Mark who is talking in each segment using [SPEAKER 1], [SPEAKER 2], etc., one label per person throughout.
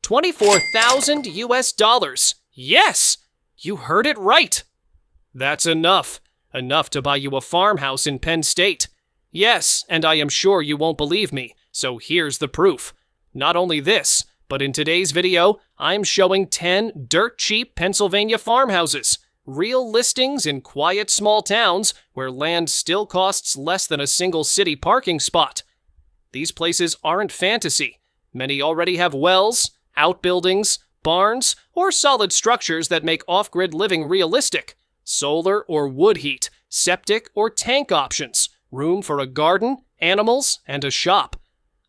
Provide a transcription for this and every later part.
[SPEAKER 1] $24,000 US. Yes! You heard it right! That's enough. Enough to buy you a farmhouse in Penn State. Yes, and I am sure you won't believe me, so here's the proof. Not only this, but in today's video, I'm showing 10 dirt-cheap Pennsylvania farmhouses. Real listings in quiet small towns where land still costs less than a single city parking spot. These places aren't fantasy. Many already have wells, outbuildings, barns, or solid structures that make off-grid living realistic. Solar or wood heat, septic or tank options, room for a garden, animals, and a shop.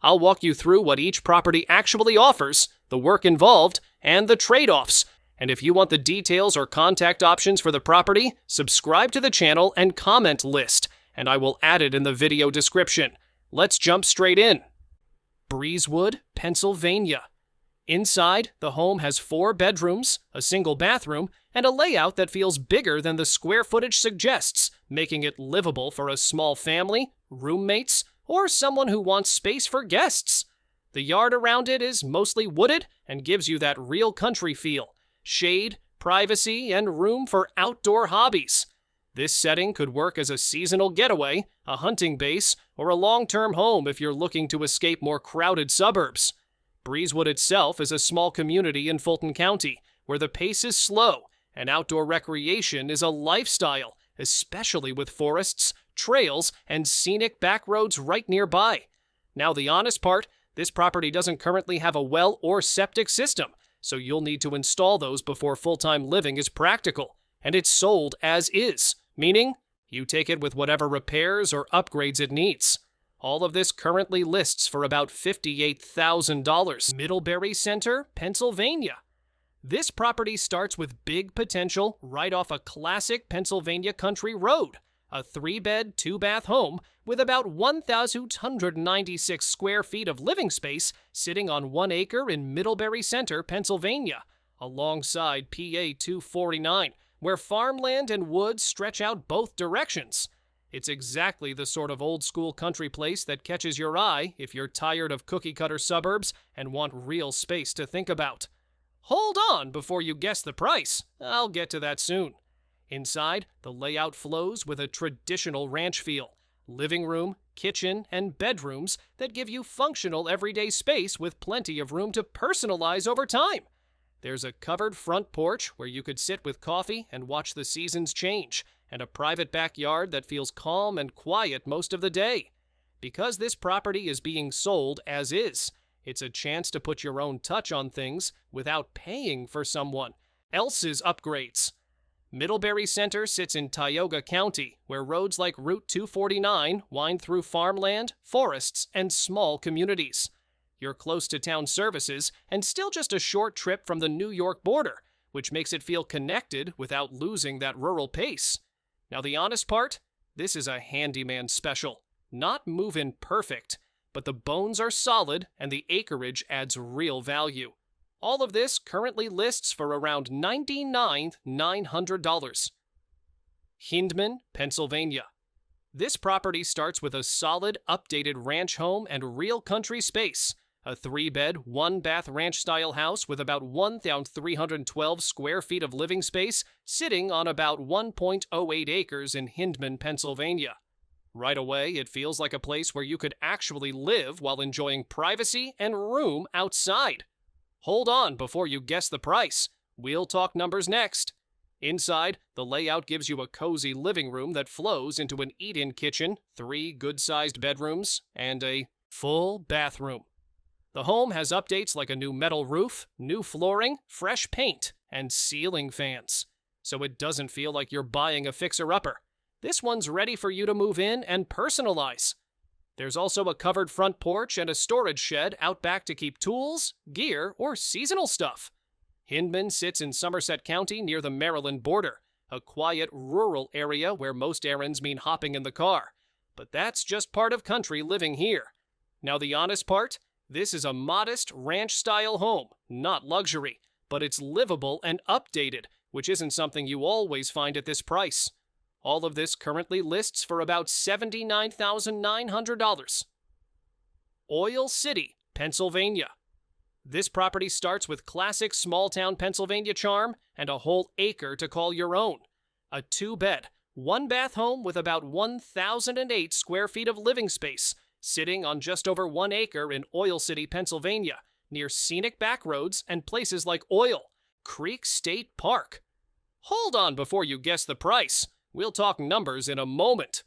[SPEAKER 1] I'll walk you through what each property actually offers, the work involved, and the trade-offs. And if you want the details or contact options for the property, subscribe to the channel and comment list, and I will add it in the video description. Let's jump straight in. Breezewood, Pennsylvania. Inside, the home has 4 bedrooms, a single bathroom, and a layout that feels bigger than the square footage suggests, making it livable for a small family, roommates, or someone who wants space for guests. The yard around it is mostly wooded and gives you that real country feel. Shade, privacy, and room for outdoor hobbies. This setting could work as a seasonal getaway, a hunting base, or a long-term home if you're looking to escape more crowded suburbs. Breezewood itself is a small community in Fulton County, where the pace is slow and outdoor recreation is a lifestyle, especially with forests, trails, and scenic back roads right nearby. Now, the honest part, this property doesn't currently have a well or septic system, so you'll need to install those before full-time living is practical, and it's sold as is, meaning you take it with whatever repairs or upgrades it needs. All of this currently lists for about $58,000. Middlebury Center, Pennsylvania. This property starts with big potential right off a classic Pennsylvania country road. A 3-bed, 2-bath home with about 1,296 square feet of living space sitting on 1 acre in Middlebury Center, Pennsylvania, alongside PA 249, where farmland and woods stretch out both directions. It's exactly the sort of old-school country place that catches your eye if you're tired of cookie-cutter suburbs and want real space to think about. Hold on before you guess the price. I'll get to that soon. Inside, the layout flows with a traditional ranch feel. Living room, kitchen, and bedrooms that give you functional everyday space with plenty of room to personalize over time. There's a covered front porch where you could sit with coffee and watch the seasons change, and a private backyard that feels calm and quiet most of the day. Because this property is being sold as is, it's a chance to put your own touch on things without paying for someone else's upgrades. Middlebury Center sits in Tioga County, where roads like Route 249 wind through farmland, forests, and small communities. You're close to town services and still just a short trip from the New York border, which makes it feel connected without losing that rural pace. Now, the honest part? This is a handyman special. Not move-in perfect, but the bones are solid and the acreage adds real value. All of this currently lists for around $99,900. Hindman, Pennsylvania. This property starts with a solid, updated ranch home and real country space. A 3-bed, 1-bath ranch-style house with about 1,312 square feet of living space sitting on about 1.08 acres in Hindman, Pennsylvania. Right away, it feels like a place where you could actually live while enjoying privacy and room outside. Hold on before you guess the price. We'll talk numbers next. Inside, the layout gives you a cozy living room that flows into an eat-in kitchen, 3 good-sized bedrooms, and a full bathroom. The home has updates like a new metal roof, new flooring, fresh paint, and ceiling fans. So it doesn't feel like you're buying a fixer-upper. This one's ready for you to move in and personalize. There's also a covered front porch and a storage shed out back to keep tools, gear, or seasonal stuff. Hindman sits in Somerset County near the Maryland border, a quiet rural area where most errands mean hopping in the car. But that's just part of country living here. Now, the honest part? This is a modest ranch-style home, not luxury, but it's livable and updated, which isn't something you always find at this price. All of this currently lists for about $79,900. Oil City, Pennsylvania. This property starts with classic small-town Pennsylvania charm and a whole acre to call your own. A 2-bed, 1-bath home with about 1,008 square feet of living space, sitting on just over 1 acre in Oil City, Pennsylvania, near scenic back roads and places like Creek State Park. Hold on before you guess the price. We'll talk numbers in a moment.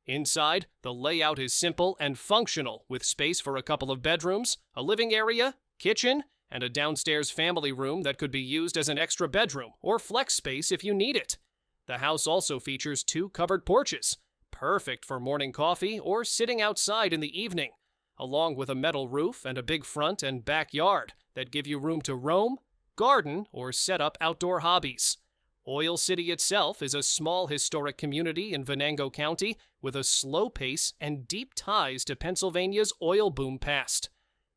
[SPEAKER 1] Inside, the layout is simple and functional, with space for a couple of bedrooms, a living area, kitchen, and a downstairs family room that could be used as an extra bedroom or flex space if you need it. The house also features 2 covered porches, perfect for morning coffee or sitting outside in the evening, along with a metal roof and a big front and backyard that give you room to roam, garden, or set up outdoor hobbies. Oil City itself is a small historic community in Venango County with a slow pace and deep ties to Pennsylvania's oil boom past.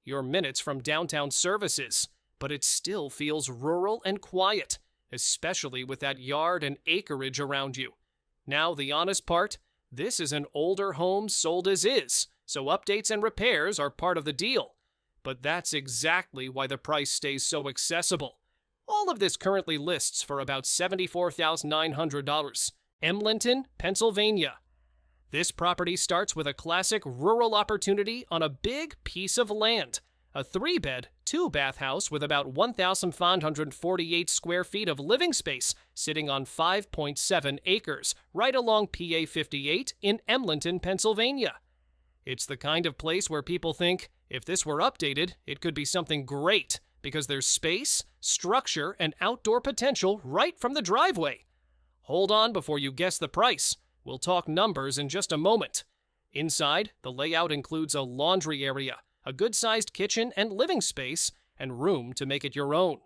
[SPEAKER 1] You're minutes from downtown services, but it still feels rural and quiet, especially with that yard and acreage around you. Now, the honest part, this is an older home sold as is, so updates and repairs are part of the deal. But that's exactly why the price stays so accessible. All of this currently lists for about $74,900. Emlenton, Pennsylvania. This property starts with a classic rural opportunity on a big piece of land. A 3-bed, 2-bath house with about 1,548 square feet of living space, sitting on 5.7 acres, right along PA 58 in Emlenton, Pennsylvania. It's the kind of place where people think, if this were updated, it could be something great, because there's space, structure, and outdoor potential right from the driveway. Hold on before you guess the price. We'll talk numbers in just a moment. Inside, the layout includes a laundry area, a good-sized kitchen and living space, and room to make it your own.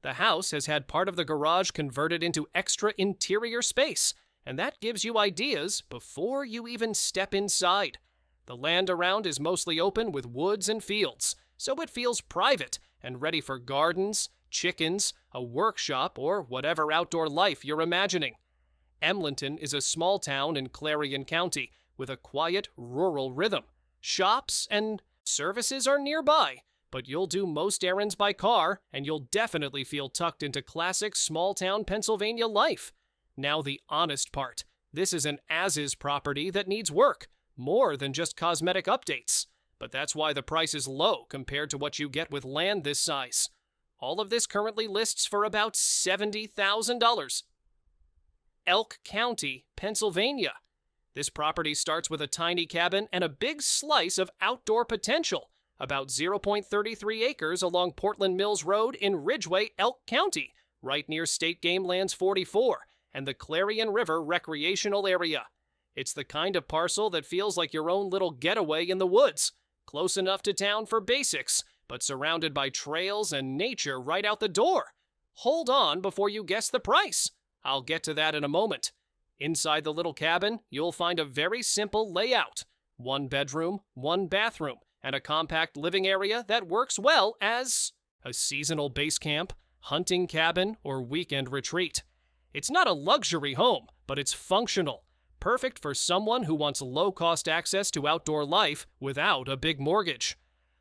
[SPEAKER 1] The house has had part of the garage converted into extra interior space, and that gives you ideas before you even step inside. The land around is mostly open with woods and fields, so it feels private and ready for gardens, chickens, a workshop, or whatever outdoor life you're imagining. Emlenton is a small town in Clarion County with a quiet, rural rhythm. Shops and services are nearby, but you'll do most errands by car, and you'll definitely feel tucked into classic small-town Pennsylvania life. Now the honest part. This is an as-is property that needs work, more than just cosmetic updates. But that's why the price is low compared to what you get with land this size. All of this currently lists for about $70,000. Elk County, Pennsylvania. This property starts with a tiny cabin and a big slice of outdoor potential, about 0.33 acres along Portland Mills Road in Ridgeway, Elk County, right near State Game Lands 44 and the Clarion River Recreational Area. It's the kind of parcel that feels like your own little getaway in the woods, close enough to town for basics, but surrounded by trails and nature right out the door. Hold on before you guess the price. I'll get to that in a moment. Inside the little cabin, you'll find a very simple layout. 1 bedroom, 1 bathroom, and a compact living area that works well as a seasonal base camp, hunting cabin, or weekend retreat. It's not a luxury home, but it's functional. Perfect for someone who wants low-cost access to outdoor life without a big mortgage.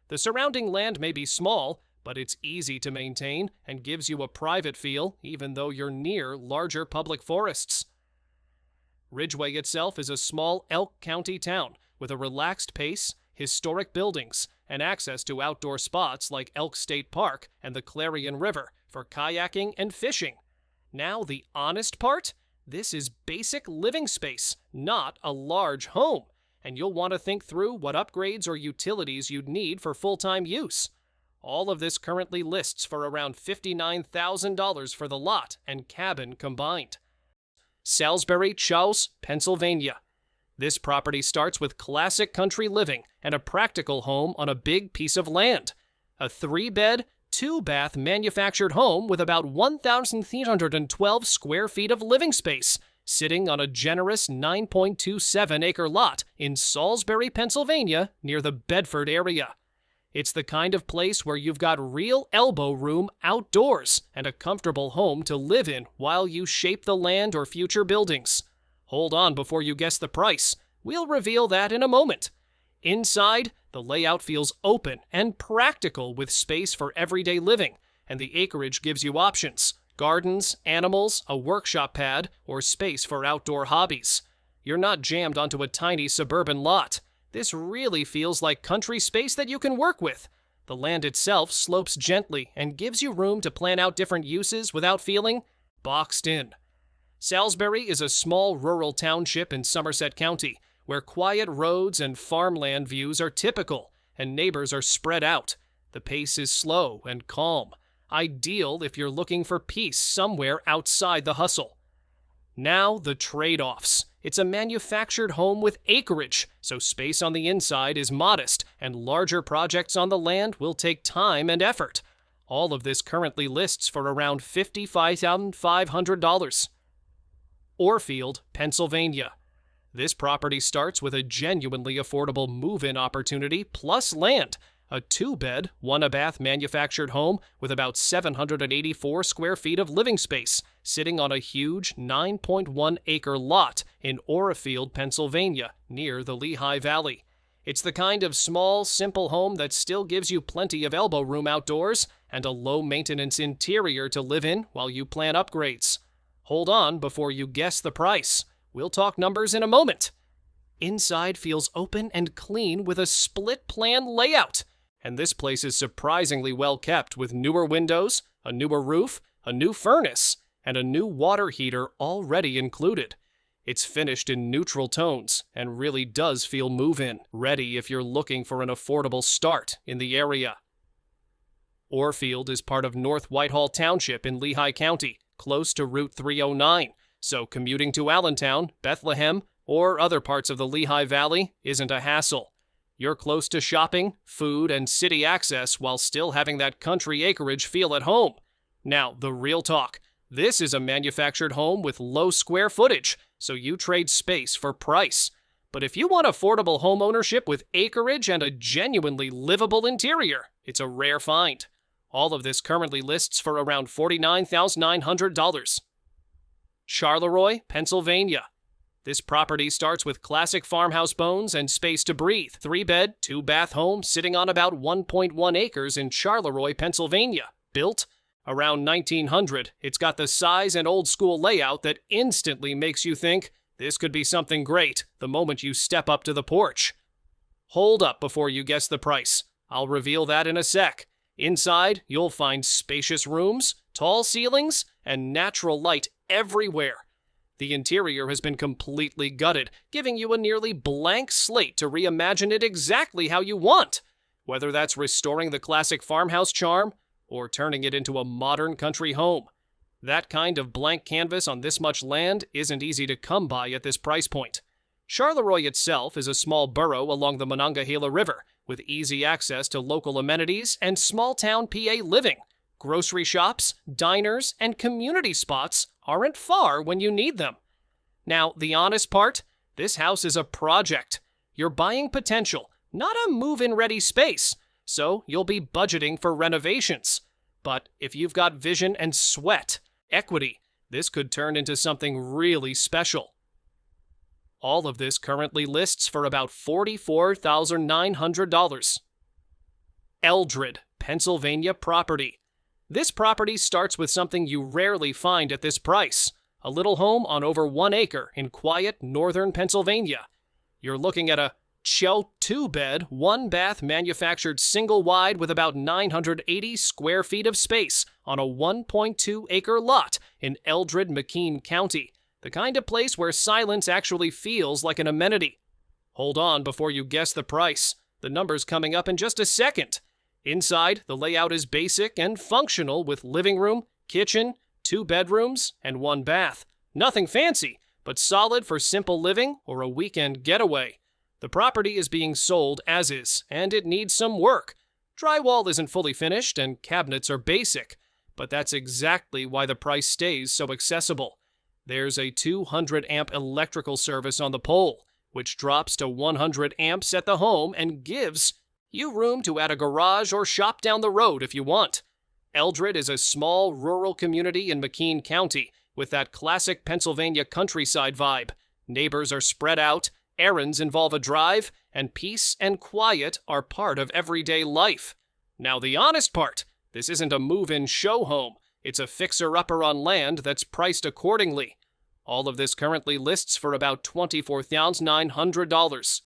[SPEAKER 1] The surrounding land may be small, but it's easy to maintain and gives you a private feel even though you're near larger public forests. Ridgeway itself is a small Elk County town with a relaxed pace, historic buildings, and access to outdoor spots like Elk State Park and the Clarion River for kayaking and fishing. Now the honest part? This is basic living space, not a large home, and you'll want to think through what upgrades or utilities you'd need for full-time use. All of this currently lists for around $59,000 for the lot and cabin combined. Salisbury, Charles, Pennsylvania. This property starts with classic country living and a practical home on a big piece of land. A 3-bed, 2-bath manufactured home with about 1,312 square feet of living space, sitting on a generous 9.27-acre lot in Salisbury, Pennsylvania, near the Bedford area. It's the kind of place where you've got real elbow room outdoors and a comfortable home to live in while you shape the land or future buildings. Hold on before you guess the price. We'll reveal that in a moment. Inside, the layout feels open and practical with space for everyday living, and the acreage gives you options: gardens, animals, a workshop pad, or space for outdoor hobbies. You're not jammed onto a tiny suburban lot. This really feels like country space that you can work with. The land itself slopes gently and gives you room to plan out different uses without feeling boxed in. Salisbury is a small rural township in Somerset County, where quiet roads and farmland views are typical, and neighbors are spread out. The pace is slow and calm, ideal if you're looking for peace somewhere outside the hustle. Now, the trade-offs. It's a manufactured home with acreage, so space on the inside is modest, and larger projects on the land will take time and effort. All of this currently lists for around $55,500. Orfield, Pennsylvania. This property starts with a genuinely affordable move-in opportunity plus land. A 2-bed, 1-bath manufactured home with about 784 square feet of living space, sitting on a huge 9.1-acre lot in Orfield, Pennsylvania, near the Lehigh Valley. It's the kind of small, simple home that still gives you plenty of elbow room outdoors and a low-maintenance interior to live in while you plan upgrades. Hold on before you guess the price. We'll talk numbers in a moment. Inside feels open and clean with a split-plan layout. And this place is surprisingly well kept with newer windows, a newer roof, a new furnace, and a new water heater already included. It's finished in neutral tones and really does feel move-in, ready if you're looking for an affordable start in the area. Orfield is part of North Whitehall Township in Lehigh County, close to Route 309, so commuting to Allentown, Bethlehem, or other parts of the Lehigh Valley isn't a hassle. You're close to shopping, food, and city access while still having that country acreage feel at home. Now, the real talk. This is a manufactured home with low square footage, so you trade space for price. But if you want affordable home ownership with acreage and a genuinely livable interior, it's a rare find. All of this currently lists for around $49,900. Charleroi, Pennsylvania. This property starts with classic farmhouse bones and space to breathe. 3-bed, 2-bath home sitting on about 1.1 acres in Charleroi, Pennsylvania. Built around 1900, it's got the size and old-school layout that instantly makes you think this could be something great the moment you step up to the porch. Hold up before you guess the price. I'll reveal that in a sec. Inside, you'll find spacious rooms, tall ceilings, and natural light everywhere. The interior has been completely gutted, giving you a nearly blank slate to reimagine it exactly how you want, whether that's restoring the classic farmhouse charm or turning it into a modern country home. That kind of blank canvas on this much land isn't easy to come by at this price point. Charleroi itself is a small borough along the Monongahela River, with easy access to local amenities and small-town PA living. Grocery shops, diners, and community spots aren't far when you need them. Now, the honest part, this house is a project. You're buying potential, not a move-in ready space, so you'll be budgeting for renovations. But if you've got vision and sweat, equity, this could turn into something really special. All of this currently lists for about $44,900. Eldred, Pennsylvania property. This property starts with something you rarely find at this price: a little home on over 1 acre in quiet northern Pennsylvania. You're looking at a 2-bed, 1-bath manufactured single-wide with about 980 square feet of space on a 1.2-acre lot in Eldred, McKean County, the kind of place where silence actually feels like an amenity. Hold on before you guess the price. The number's coming up in just a second. Inside, the layout is basic and functional with living room, kitchen, 2 bedrooms, and 1 bath. Nothing fancy, but solid for simple living or a weekend getaway. The property is being sold as is, and it needs some work. Drywall isn't fully finished and cabinets are basic, but that's exactly why the price stays so accessible. There's a 200-amp electrical service on the pole, which drops to 100 amps at the home and gives you room to add a garage or shop down the road if you want. Eldred is a small rural community in McKean County with that classic Pennsylvania countryside vibe. Neighbors are spread out, Errands involve a drive, and peace and quiet are part of everyday life. Now the honest part, this isn't a move-in show home. It's a fixer-upper on land that's priced accordingly. All of this currently lists for about $24,900.